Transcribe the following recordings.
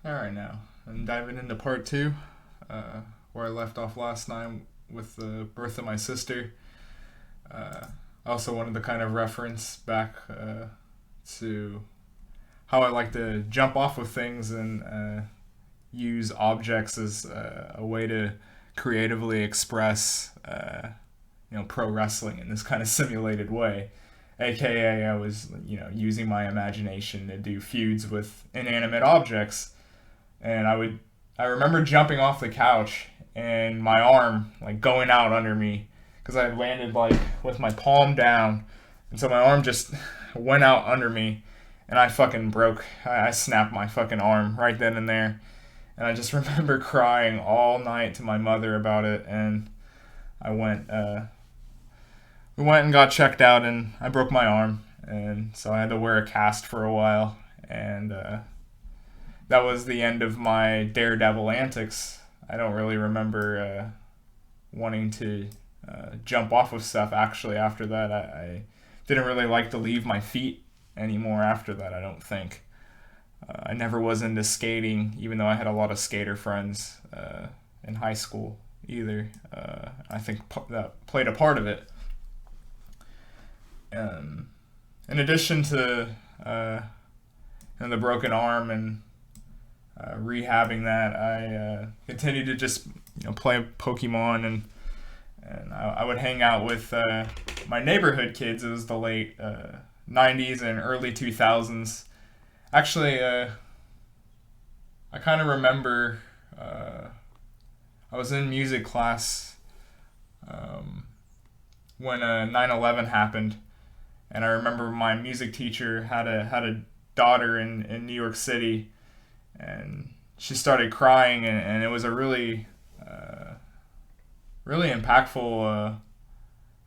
Alright, now I'm diving into part two, where I left off last night with the birth of my sister. I also wanted to kind of reference back to how I like to jump off of things and use objects as a way to creatively express, pro wrestling in this kind of simulated way. AKA, I was, using my imagination to do feuds with inanimate objects, and I remember jumping off the couch and my arm like going out under me because I had landed like with my palm down, and so my arm just went out under me, and I fucking broke. I snapped my fucking arm right then and there, and I just remember crying all night to my mother about it, and I went. We went and got checked out, and I broke my arm, and so I had to wear a cast for a while, and that was the end of my daredevil antics. I don't really remember wanting to jump off of stuff actually after that. I didn't really like to leave my feet anymore after that, I don't think. I never was into skating, even though I had a lot of skater friends in high school either. I think that played a part of it. In addition to the broken arm and rehabbing that, I continued to just play Pokemon, and I would hang out with my neighborhood kids. It was the late 90s and early 2000s. Actually, I kind of remember I was in music class when 9/11 happened, and I remember my music teacher had a daughter in New York City, and she started crying, and it was a really impactful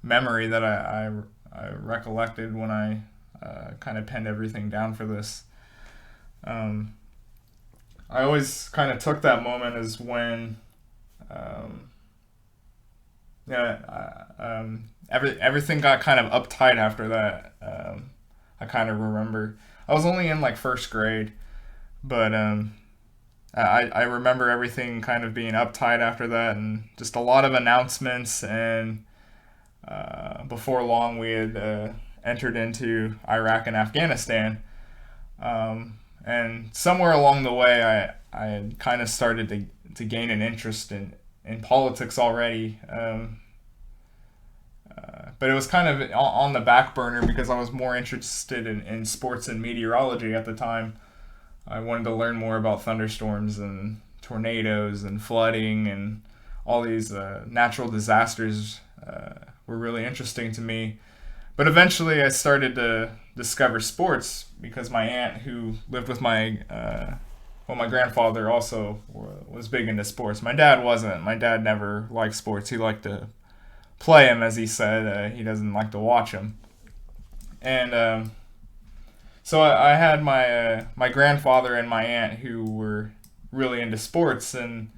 memory that I recollected when I kind of penned everything down for this. I always kind of took that moment as when everything got kind of uptight after that. I kind of remember I was only in like first grade, but I remember everything kind of being uptight after that, and just a lot of announcements. And before long, we had entered into Iraq and Afghanistan. And somewhere along the way, I had kind of started to gain an interest in politics already. But it was kind of on the back burner because I was more interested in sports and meteorology at the time. I wanted to learn more about thunderstorms and tornadoes and flooding, and all these natural disasters were really interesting to me. But eventually I started to discover sports because my aunt, who lived with my grandfather, also was big into sports. My dad wasn't. My dad never liked sports. He liked to play him, as he said. He doesn't like to watch them. And so I had my grandfather and my aunt who were really into sports, and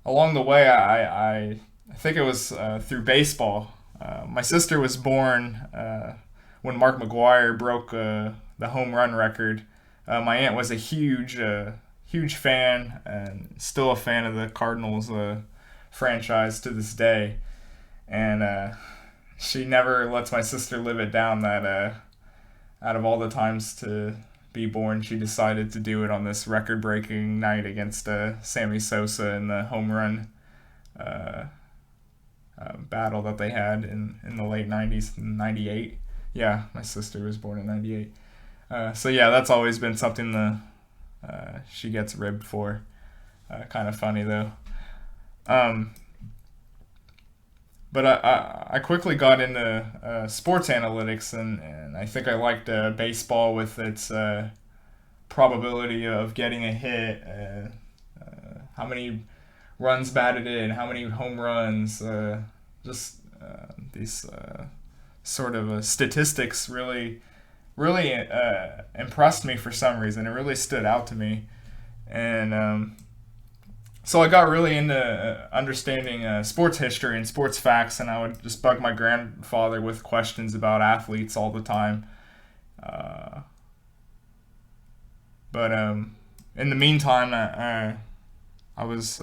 along the way, I think it was through baseball. My sister was born when Mark McGwire broke the home run record. My aunt was a huge fan, and still a fan of the Cardinals franchise to this day. And she never lets my sister live it down that out of all the times to be born, she decided to do it on this record-breaking night against Sammy Sosa in the home run battle that they had in the late 90s, 98. Yeah, my sister was born in 98. So yeah, that's always been something she gets ribbed for. Kind of funny, though. But I quickly got into sports analytics, and I think I liked baseball with its probability of getting a hit, how many runs batted in, how many home runs, just these sort of statistics really impressed me for some reason. It really stood out to me, and so I got really into understanding sports history and sports facts, and I would just bug my grandfather with questions about athletes all the time. But in the meantime, I was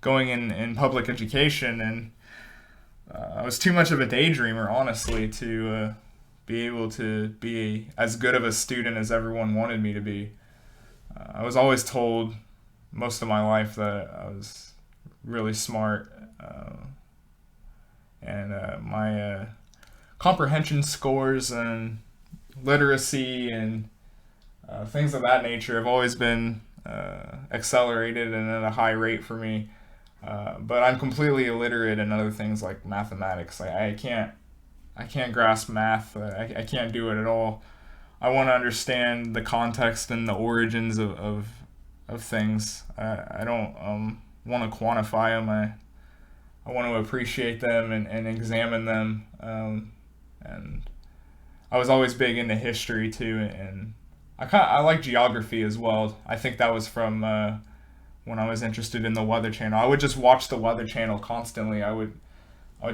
going in public education, and I was too much of a daydreamer, honestly, to be able to be as good of a student as everyone wanted me to be. I was always told most of my life that I was really smart, and my comprehension scores and literacy and things of that nature have always been accelerated and at a high rate for me. But I'm completely illiterate in other things like mathematics. I can't grasp math. I can't do it at all. I want to understand the context and the origins of things. I don't want to quantify them. I want to appreciate them and examine them. And I was always big into history too, and I like geography as well. I think that was from when I was interested in the Weather Channel. I would just watch the Weather Channel constantly. I would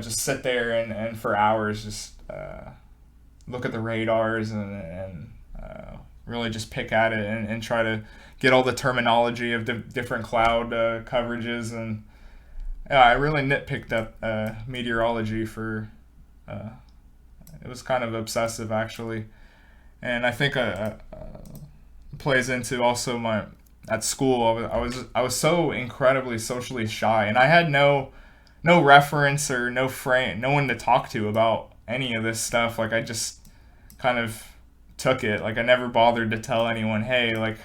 just sit there and for hours just look at the radars and really just pick at it and try to get all the terminology of different cloud coverages. And yeah, I really nitpicked at meteorology for. It was kind of obsessive actually, and I think plays into also my at school. I was so incredibly socially shy, and I had no reference or no one to talk to about any of this stuff. Like I just kind of took it. Like I never bothered to tell anyone, hey, like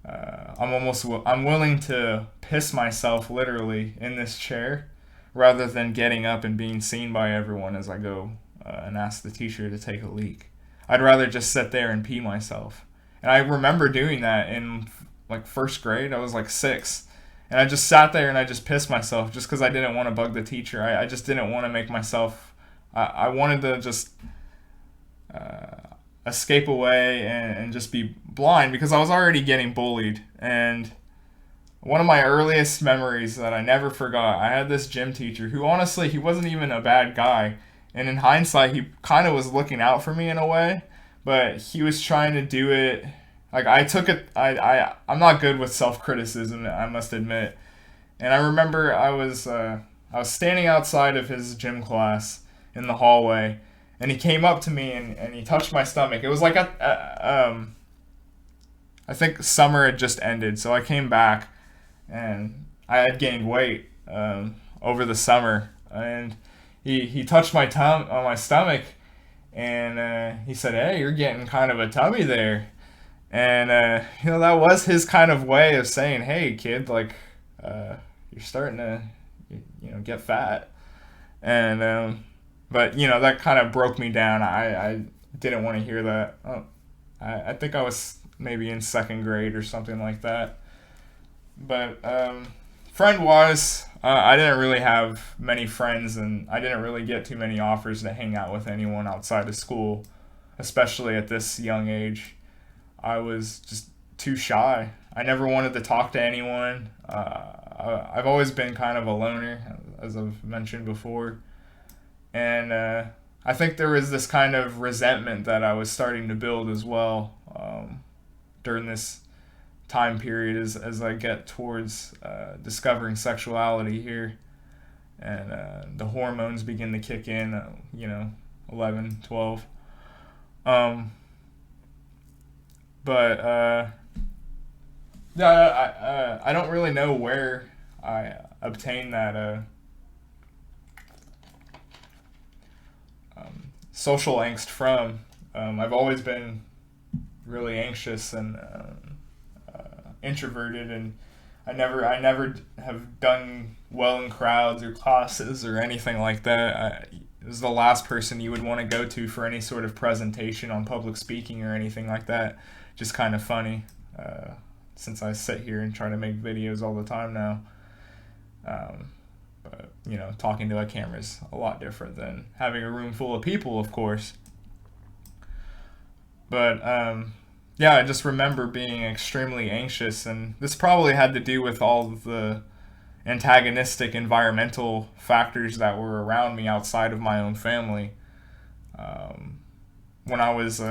I'm willing to piss myself literally in this chair, rather than getting up and being seen by everyone as I go and ask the teacher to take a leak. I'd rather just sit there and pee myself. And I remember doing that in like first grade. I was like 6. And I just sat there and I just pissed myself just because I didn't want to bug the teacher. I just didn't want to make myself. I wanted to just escape away and just be blind because I was already getting bullied. And one of my earliest memories that I never forgot, I had this gym teacher who honestly, he wasn't even a bad guy. And in hindsight, he kind of was looking out for me in a way, but he was trying to do it. Like I took it, I'm not good with self-criticism, I must admit. And I remember I was standing outside of his gym class in the hallway, and he came up to me and he touched my stomach. It was like I think summer had just ended, so I came back and I had gained weight over the summer, and he touched my my stomach, and he said, "Hey, you're getting kind of a tummy there." And that was his kind of way of saying, "Hey, kid, like you're starting to get fat." And but that kind of broke me down. I didn't want to hear that. I think I was maybe in second grade or something like that. But friend wise, I didn't really have many friends, and I didn't really get too many offers to hang out with anyone outside of school, especially at this young age. I was just too shy. I never wanted to talk to anyone. I've always been kind of a loner, as I've mentioned before. And I think there was this kind of resentment that I was starting to build as well during this time period as I get towards discovering sexuality here. And the hormones begin to kick in, 11, 12. But yeah, I don't really know where I obtained that social angst from. I've always been really anxious and introverted, and I never have done well in crowds or classes or anything like that. I was the last person you would want to go to for any sort of presentation on public speaking or anything like that. Just kind of funny, since I sit here and try to make videos all the time now. But talking to a camera is a lot different than having a room full of people, of course. But yeah, I just remember being extremely anxious, and this probably had to do with all of the antagonistic environmental factors that were around me outside of my own family. When I was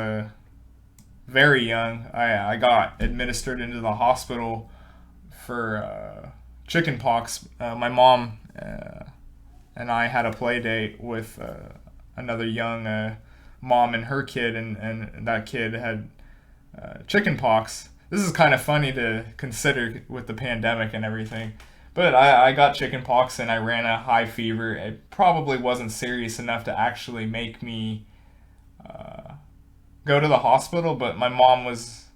very young, I got administered into the hospital for chicken pox. My mom and I had a play date with another young mom and her kid, and that kid had chicken pox. This is kind of funny to consider with the pandemic and everything. But I got chicken pox and I ran a high fever. It probably wasn't serious enough to actually make me go to the hospital, but my mom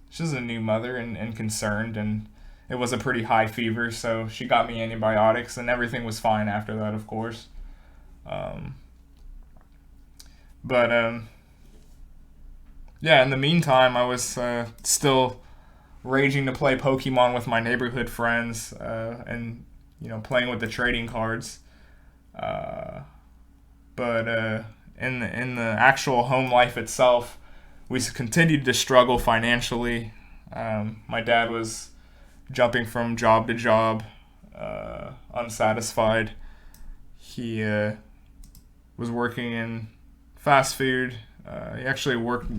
she's a new mother and concerned, and it was a pretty high fever, so she got me antibiotics and everything was fine after that, of course. Um, but yeah, in the meantime, I was still raging to play Pokemon with my neighborhood friends, and playing with the trading cards. Uh, but in the actual home life itself, we continued to struggle financially. My dad was jumping from job to job, unsatisfied. He was working in fast food. He actually worked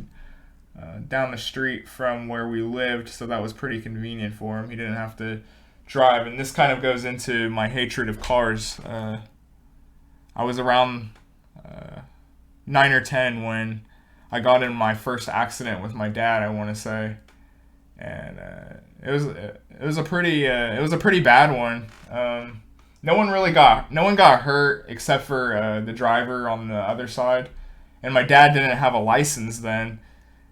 down the street from where we lived, so that was pretty convenient for him. He didn't have to drive, and this kind of goes into my hatred of cars. I was around 9 or 10 when I got in my first accident with my dad, I want to say, and it was a pretty bad one. No one got hurt except for the driver on the other side, and my dad didn't have a license then,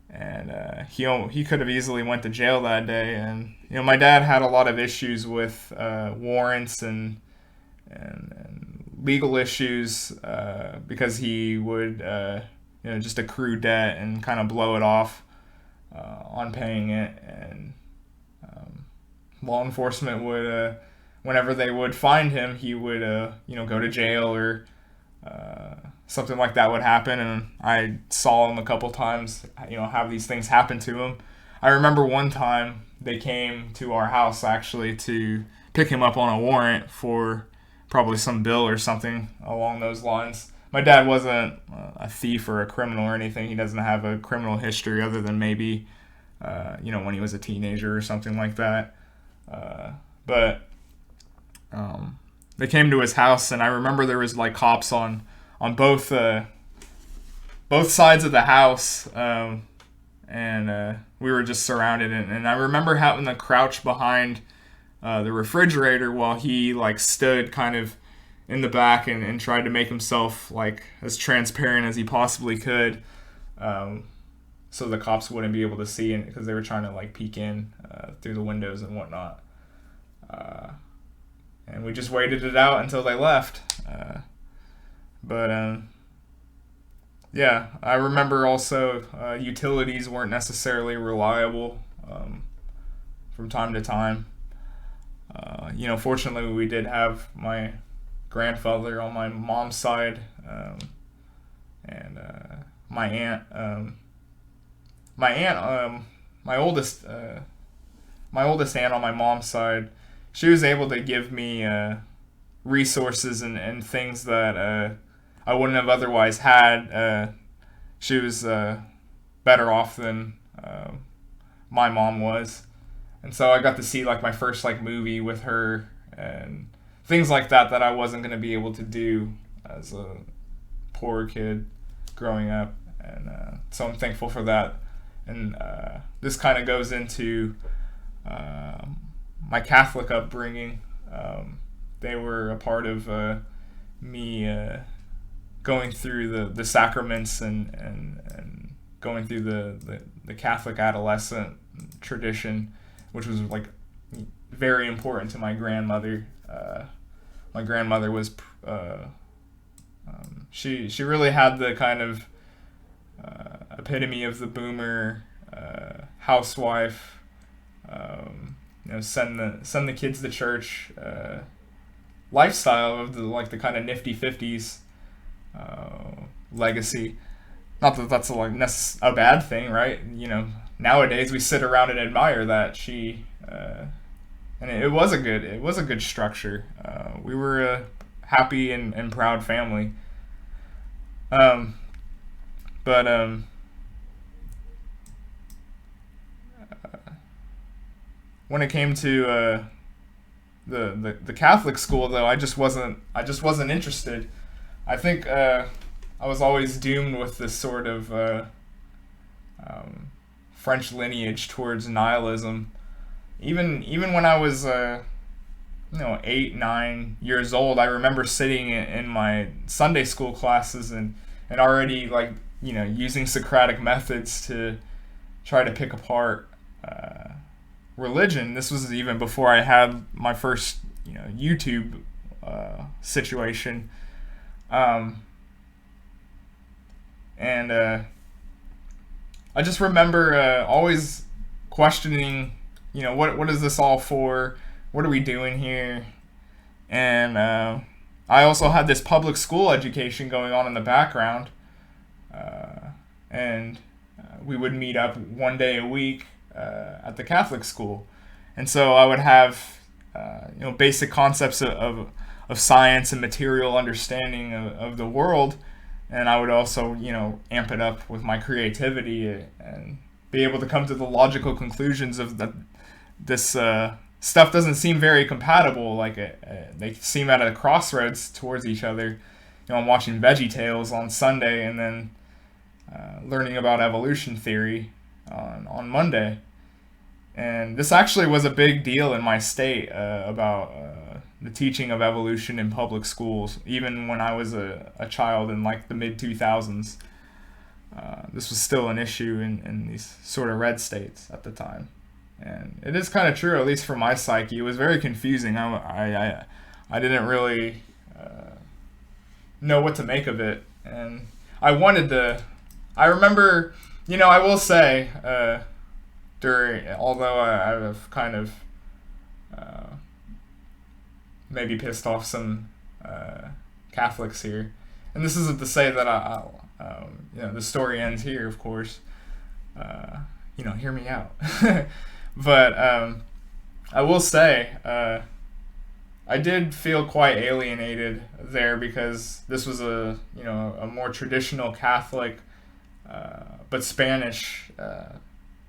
and he could have easily went to jail that day. And my dad had a lot of issues with warrants and legal issues, because he would just accrue debt and kind of blow it off on paying it. And law enforcement would, whenever they would find him, he would go to jail, or something like that would happen. And I saw him a couple times have these things happen to him. I remember one time they came to our house actually to pick him up on a warrant for probably some bill or something along those lines. My dad wasn't a thief or a criminal or anything. He doesn't have a criminal history other than maybe when he was a teenager or something like that. But they came to his house, and I remember there was like cops on both sides of the house, and we were just surrounded. And I remember having to crouch behind the refrigerator while he like stood kind of in the back and tried to make himself like as transparent as he possibly could, so the cops wouldn't be able to see, because they were trying to like peek in through the windows and whatnot. And we just waited it out until they left. But yeah, I remember also utilities weren't necessarily reliable from time to time. Fortunately, we did have my grandfather on my mom's side, and my aunt. My oldest aunt on my mom's side, she was able to give me resources and things that I wouldn't have otherwise had. She was better off than my mom was, and so I got to see like my first like movie with her and things like that I wasn't gonna be able to do as a poor kid growing up, and so I'm thankful for that. And this kind of goes into my Catholic upbringing. They were a part of me going through the sacraments and going through the Catholic adolescent tradition, which was like very important to my grandmother. My grandmother was she really had the kind of epitome of the boomer housewife. Send the kids to church lifestyle of the kind of nifty 50s legacy. Not that that's a bad thing, right? Nowadays we sit around and admire that she and it was a good structure. We were a happy and proud family. But when it came to the Catholic school, though, I just wasn't interested. I think I was always doomed with this sort of French lineage towards nihilism. Even when I was 8, 9 years old, I remember sitting in my Sunday school classes and already like using Socratic methods to try to pick apart religion. This was even before I had my first YouTube situation, and I just remember always questioning, what is this all for? What are we doing here? And I also had this public school education going on in the background, and we would meet up one day a week at the Catholic school, and so I would have basic concepts of science and material understanding of the world, and I would also amp it up with my creativity and be able to come to the logical conclusions of this stuff doesn't seem very compatible. Like they seem at a crossroads towards each other. I'm watching VeggieTales on Sunday and then learning about evolution theory on Monday. And this actually was a big deal in my state about the teaching of evolution in public schools, even when I was a child in like the mid 2000s. This was still an issue in these sort of red states at the time. And it is kind of true, at least for my psyche. It was very confusing. I didn't really know what to make of it. And I remember, I will say, although I've kind of maybe pissed off some Catholics here, and this isn't to say that the story ends here, of course. Hear me out. But I will say I did feel quite alienated there because this was a more traditional Catholic but Spanish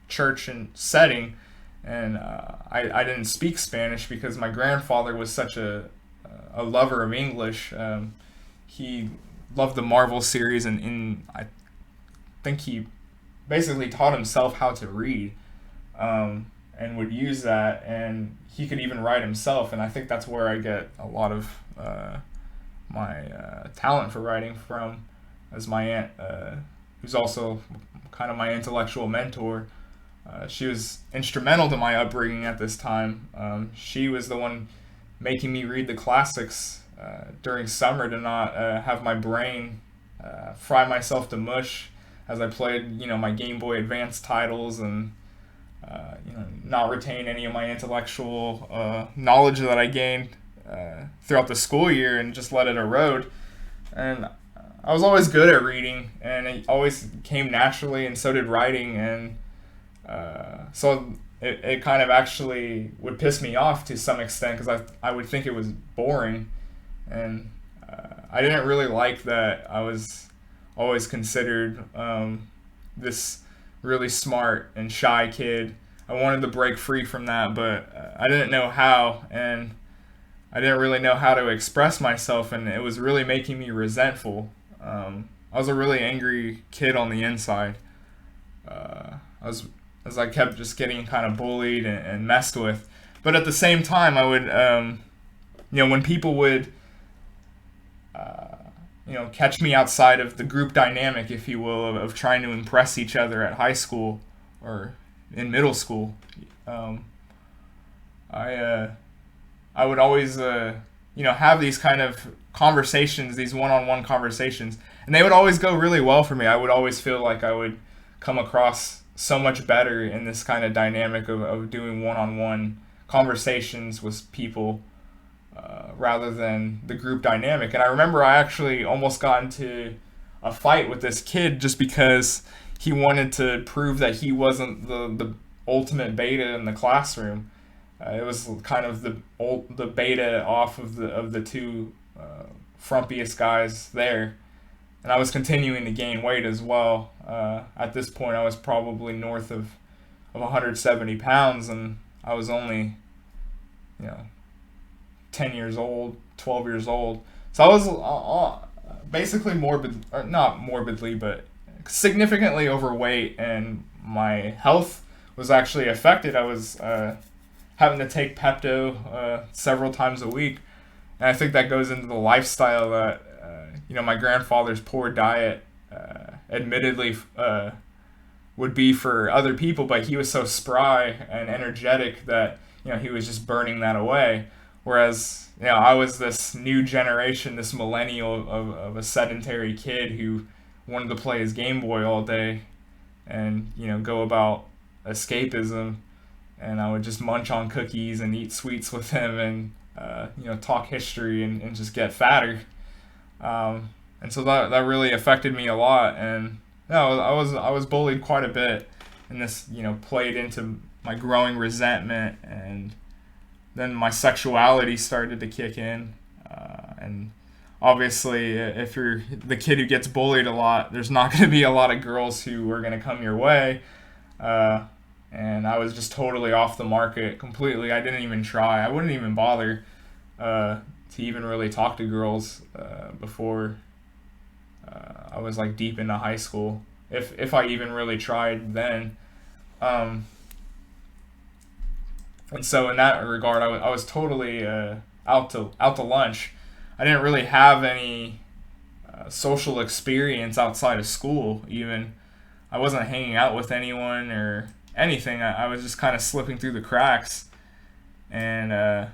church and setting, and I didn't speak Spanish because my grandfather was such a lover of English. He loved the Marvel series, and I think he basically taught himself how to read, and would use that, and he could even write himself, and I think that's where I get a lot of my talent for writing from, as my aunt, who's also kind of my intellectual mentor. She was instrumental to my upbringing at this time. She was the one making me read the classics during summer to not have my brain fry myself to mush as I played, my Game Boy Advance titles, and not retain any of my intellectual knowledge that I gained throughout the school year and just let it erode. And I was always good at reading, and it always came naturally, and so did writing, and so it kind of actually would piss me off to some extent because I would think it was boring, and I didn't really like that I was always considered this really smart and shy kid. I wanted to break free from that, but I didn't know how, and I didn't really know how to express myself, and it was really making me resentful. I was a really angry kid on the inside. As I kept just getting kind of bullied and messed with. But at the same time, I would, when people would, catch me outside of the group dynamic, if you will, of trying to impress each other at high school or in middle school, I would always, have these kind of conversations, these one-on-one conversations, and they would always go really well for me. I would always feel like I would come across so much better in this kind of dynamic of doing one-on-one conversations with people rather than the group dynamic. And I remember I actually almost got into a fight with this kid just because he wanted to prove that he wasn't the ultimate beta in the classroom. It was kind of the beta off of the two frumpiest guys there. And I was continuing to gain weight as well. At this point, I was probably north of 170 pounds, and I was only, you know, 10 years old, 12 years old. So I was basically morbid, or not morbidly, but significantly overweight, and my health was actually affected. I was having to take Pepto several times a week. And I think that goes into the lifestyle that, my grandfather's poor diet admittedly would be for other people, but he was so spry and energetic that, he was just burning that away. Whereas, I was this new generation, this millennial of a sedentary kid who wanted to play his Game Boy all day and, go about escapism. And I would just munch on cookies and eat sweets with him and, talk history and just get fatter. And so that really affected me a lot. And I was bullied quite a bit. And this, played into my growing resentment, and then my sexuality started to kick in. And obviously, if you're the kid who gets bullied a lot, there's not going to be a lot of girls who are going to come your way. And I was just totally off the market completely. I didn't even try. I wouldn't even bother to even really talk to girls before I was like deep into high school, if I even really tried then. And so in that regard, I was totally out to lunch. I didn't really have any social experience outside of school. Even I wasn't hanging out with anyone or anything. I was just kind of slipping through the cracks, and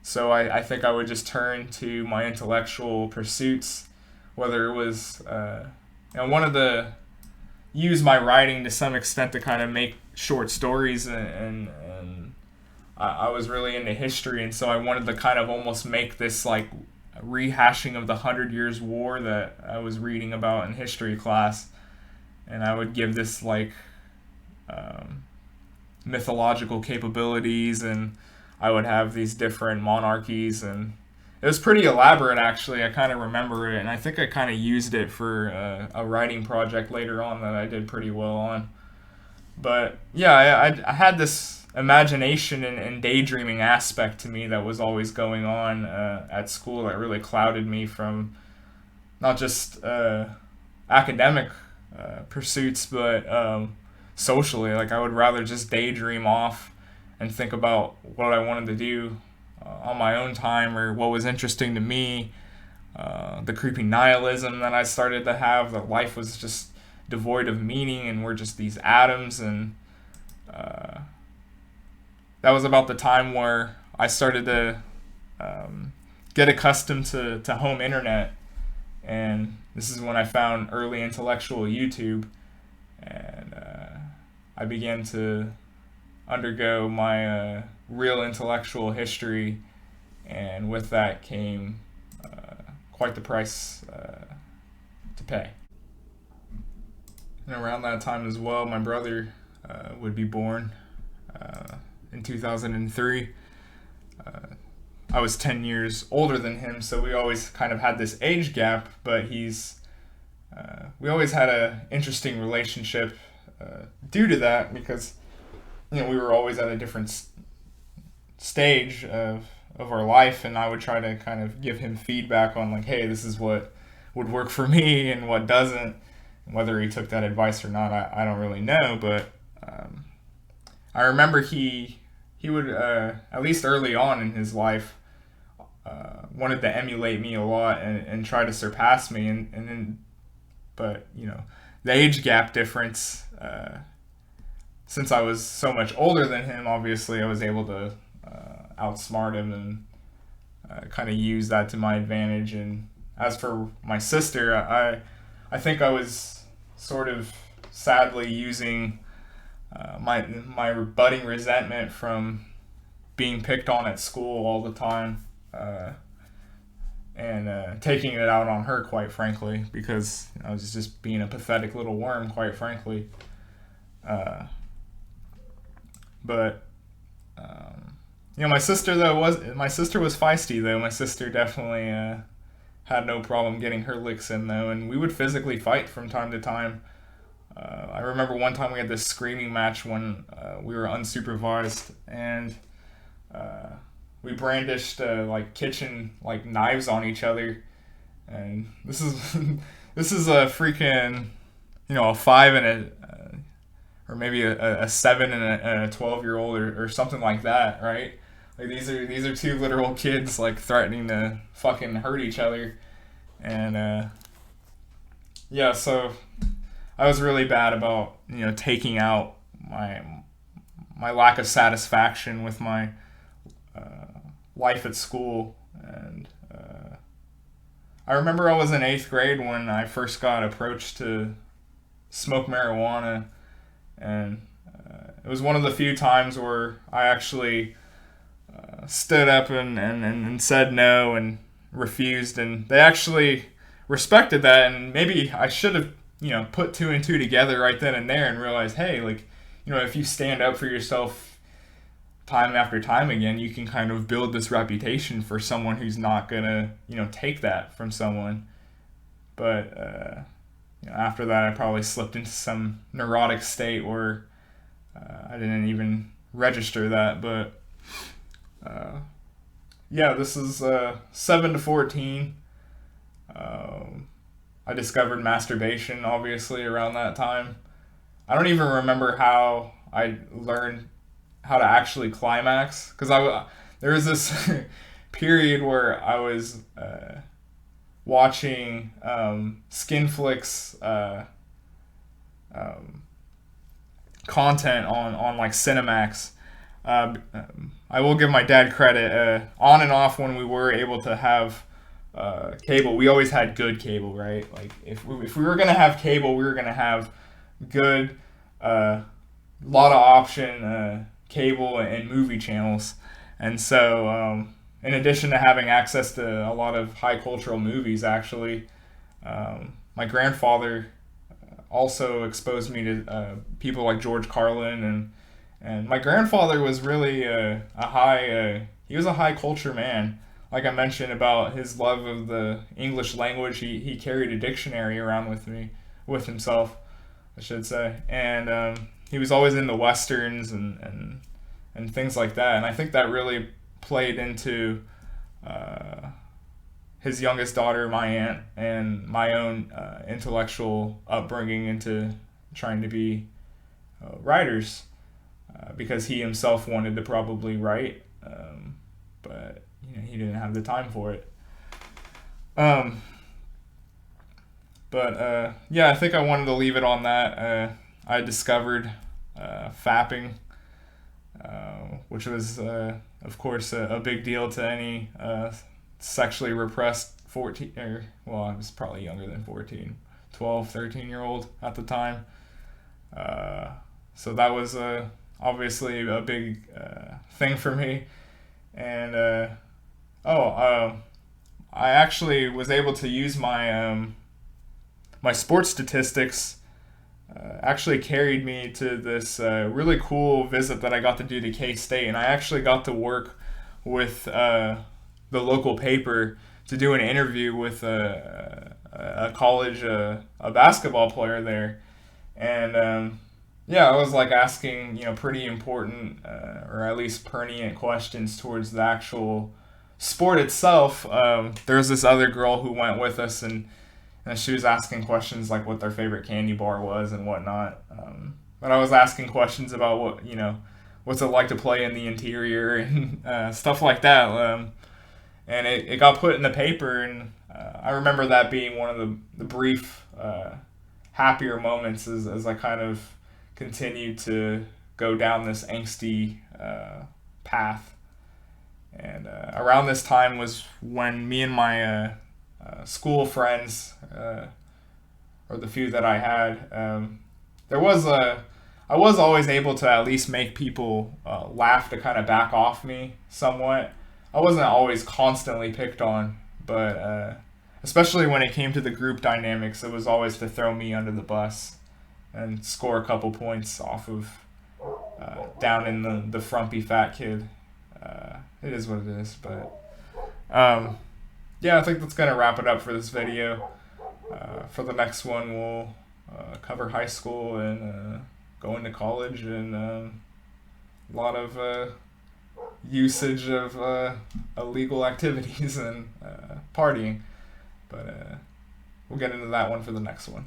so I think I would just turn to my intellectual pursuits, whether it was wanted to use my writing to some extent to kind of make short stories, and I was really into history, and so I wanted to kind of almost make this like rehashing of the 100 Years' War that I was reading about in history class, and I would give this like mythological capabilities, and I would have these different monarchies, and it was pretty elaborate actually. I kind of remember it, and I think I kind of used it for a writing project later on that I did pretty well on. But yeah, I had this imagination and daydreaming aspect to me that was always going on at school that really clouded me from not just academic pursuits, but socially. Like I would rather just daydream off and think about what I wanted to do on my own time, or what was interesting to me, the creepy nihilism that I started to have, that life was just devoid of meaning and we're just these atoms. And that was about the time where I started to get accustomed to home internet, and this is when I found early intellectual YouTube, and I began to undergo my real intellectual history, and with that came quite the price to pay. And around that time as well, my brother would be born in 2003. I was 10 years older than him, so we always kind of had this age gap, but we always had an interesting relationship due to that, because we were always at a different stage of our life, and I would try to kind of give him feedback on like, hey, this is what would work for me and what doesn't. Whether he took that advice or not, I don't really know, but I remember he would, at least early on in his life, wanted to emulate me a lot and try to surpass me, and then, but the age gap difference, since I was so much older than him, obviously I was able to outsmart him and kind of use that to my advantage. And as for my sister, I think I was sort of sadly using my budding resentment from being picked on at school all the time, and taking it out on her, quite frankly, because I was just being a pathetic little worm, quite frankly. But my sister was feisty though. My sister definitely had no problem getting her licks in though, and we would physically fight from time to time. I remember one time we had this screaming match when we were unsupervised, and we brandished like kitchen like knives on each other, and this is this is a freaking, a 5 and or maybe a 7 and a 12-year-old or something like that, right? Like these are two literal kids like threatening to fucking hurt each other, and yeah, so I was really bad about taking out my lack of satisfaction with my life at school, and I remember I was in 8th grade when I first got approached to smoke marijuana, and it was one of the few times where I actually stood up and said no and refused, and they actually respected that, and maybe I should have put 2 and 2 together right then and there and realized, hey, like, if you stand up for yourself time after time again, you can kind of build this reputation for someone who's not gonna take that from someone. But after that, I probably slipped into some neurotic state where I didn't even register that. But yeah, this is 7 to 14. I discovered masturbation, obviously, around that time. I don't even remember how I learned how to actually climax, because there was this period where I was watching Skinflix content on like Cinemax. I will give my dad credit. On and off, when we were able to have cable, we always had good cable, right? Like if we were gonna have cable, we were gonna have good, lot of option cable and movie channels. And so in addition to having access to a lot of high cultural movies, actually, my grandfather also exposed me to people like George Carlin, and my grandfather was really he was a high culture man. Like I mentioned about his love of the English language, he carried a dictionary around with himself, I should say, and he was always into westerns and things like that, and I think that really played into his youngest daughter, my aunt, and my own intellectual upbringing into trying to be writers, because he himself wanted to probably write, but he didn't have the time for it. But yeah, I think I wanted to leave it on that. I discovered fapping, which was, of course, a big deal to any sexually repressed 14, well, I was probably younger than 14, 12, 13-year-old at the time. So that was obviously a big thing for me. And I actually was able to use my my sports statistics. Actually carried me to this really cool visit that I got to do to K-State, and I actually got to work with the local paper to do an interview with a college a basketball player there, and yeah, I was like asking pretty important or at least pertinent questions towards the actual sport itself. There was this other girl who went with us, and she was asking questions like what their favorite candy bar was and whatnot. But I was asking questions about what's it like to play in the interior and stuff like that. And it got put in the paper, and I remember that being one of the brief happier moments as I kind of continued to go down this angsty path. And around this time was when me and my school friends, or the few that I had, I was always able to at least make people laugh to kind of back off me somewhat. I wasn't always constantly picked on, but especially when it came to the group dynamics, it was always to throw me under the bus and score a couple points off of down in the frumpy fat kid. It is what it is, but yeah, I think that's gonna wrap it up for this video. For the next one, cover high school and going to college, and a lot of usage of illegal activities and partying. But we'll get into that one for the next one.